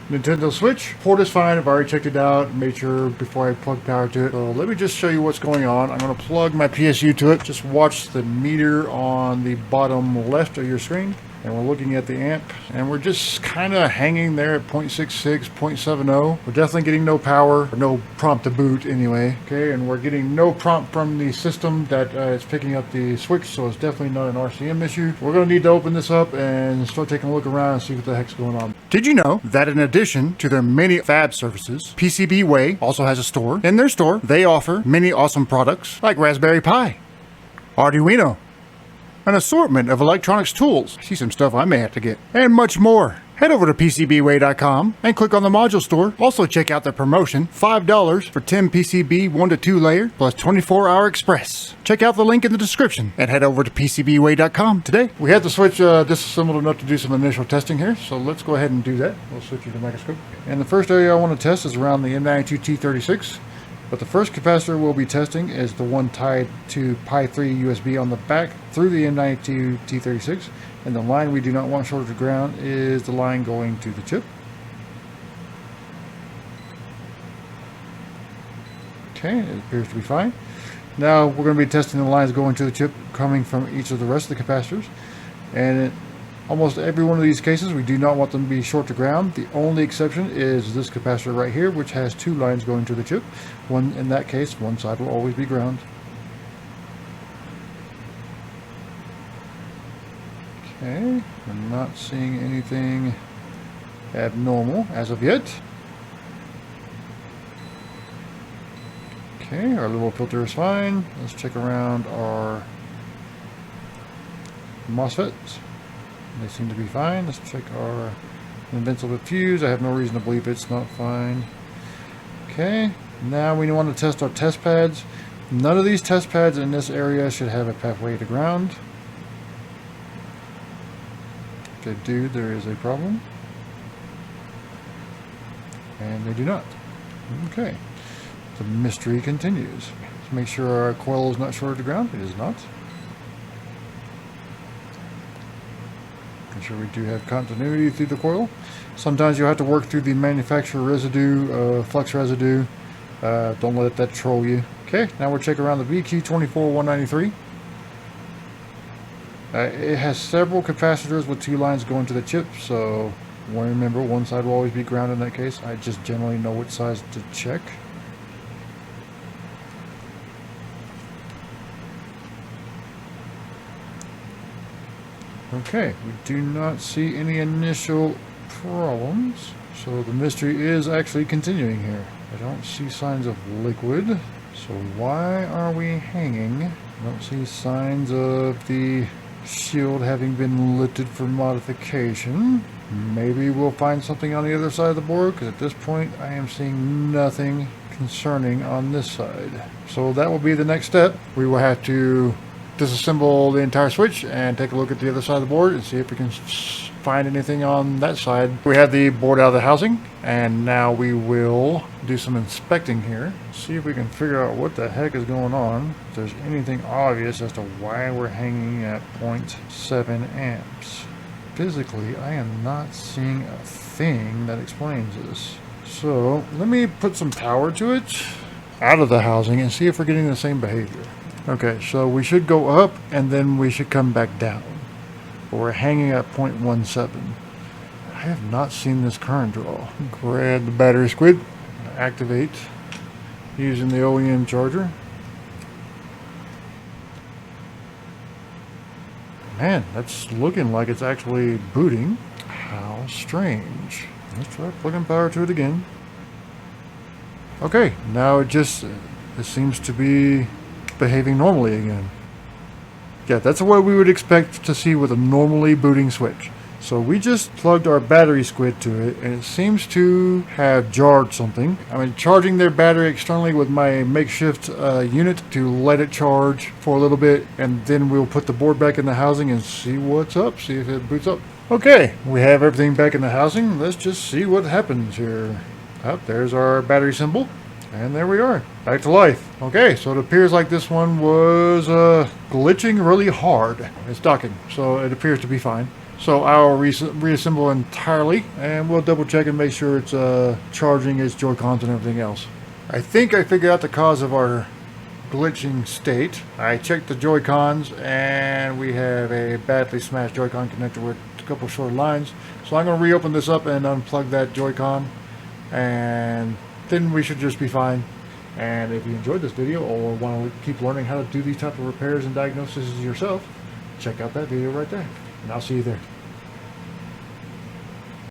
Nintendo Switch. Port is fine. I've already checked it out, made sure before I plug power to it. So let me just show you what's going on. I'm going to plug my PSU to it. Just watch the meter on the bottom left of your screen. And we're looking at the amp, and we're just kind of hanging there at 0.66, 0.70. We're definitely getting no power, or no prompt to boot anyway. Okay, and we're getting no prompt from the system that is picking up the switch, so it's definitely not an RCM issue. We're going to need to open this up and start taking a look around and see what the heck's going on. Did you know that in addition to their many fab services, PCB also has a store? In their store, they offer many awesome products like Raspberry Pi, Arduino, an assortment of electronics tools, see some stuff I may have to get, and much more. Head over to PCBWay.com and click on the module store. Also check out their promotion, $5 for 10 PCB 1 to 2 layer plus 24-hour express. Check out the link in the description and head over to PCBWay.com today. We had the switch disassembled enough to do some initial testing here, so let's go ahead and do that. We'll switch you to Microscope. And the first area I want to test is around the M92T36. But the first capacitor we'll be testing is the one tied to Pi 3 USB on the back through the M92T36. And the line we do not want shorted to ground is the line going to the chip. Okay, it appears to be fine. Now we're going to be testing the lines going to the chip coming from each of the rest of the capacitors. And almost every one of these cases, we do not want them to be short to ground. The only exception is this capacitor right here, which has 2 lines going to the chip. One, in that case, one side will always be ground. Okay, I'm not seeing anything abnormal as of yet. Okay, our little filter is fine. Let's check around our MOSFETs. They seem to be fine. Let's check our invincible fuse. I have no reason to believe it's not fine. Okay, now we want to test our test pads. None of these test pads in this area should have a pathway to ground. If they do, there is a problem. And they do not. Okay, the mystery continues. Let's make sure our coil is not shorted to ground. It is not. Make sure we do have continuity through the coil. Sometimes you'll have to work through the manufacturer residue, flux residue. Don't let that troll you. Okay, now we'll check around the VQ24193. It has several capacitors with 2 lines going to the chip, so remember, one side will always be ground in that case. I just generally know which size to check. Okay, we do not see any initial problems, so the mystery is actually continuing here. I don't see signs of liquid, so why are we hanging? I don't see signs of the shield having been lifted for modification. Maybe we'll find something on the other side of the board, because at this point I am seeing nothing concerning on this side. So that will be the next step. We will have to disassemble the entire switch and take a look at the other side of the board and see if we can find anything on that side. We have the board out of the housing, and now we will do some inspecting here, see if we can figure out what the heck is going on, if there's anything obvious as to why we're hanging at 0.7 amps. Physically, I am not seeing a thing that explains this. So let me put some power to it out of the housing and see if we're getting the same behavior. Okay, so we should go up and then we should come back down. But we're hanging at 0.17. I have not seen this current draw. Grab the battery squid, activate using the OEM charger. Man, that's looking like it's actually booting. How strange. Let's try plugging power to it again. Okay, now it seems to be behaving normally again. Yeah, that's what we would expect to see with a normally booting switch. So we just plugged our battery squid to it, and it seems to have jarred something. I'm charging their battery externally with my makeshift unit to let it charge for a little bit, and then we'll put the board back in the housing and see what's up, see if it boots up. Okay, we have everything back in the housing. Let's just see what happens here. Oh, there's our battery symbol. And there we are, back to life. Okay, so it appears like this one was glitching really hard. It's docking, so it appears to be fine. So I'll reassemble entirely, and we'll double check and make sure it's charging its Joy-Cons and everything else. I think I figured out the cause of our glitching state. I checked the Joy-Cons and we have a badly smashed Joy-Con connector with a couple short lines. So I'm going to reopen this up and unplug that Joy-Con, and then we should just be fine. And if you enjoyed this video or want to keep learning how to do these type of repairs and diagnoses yourself, check out that video right there. And I'll see you there.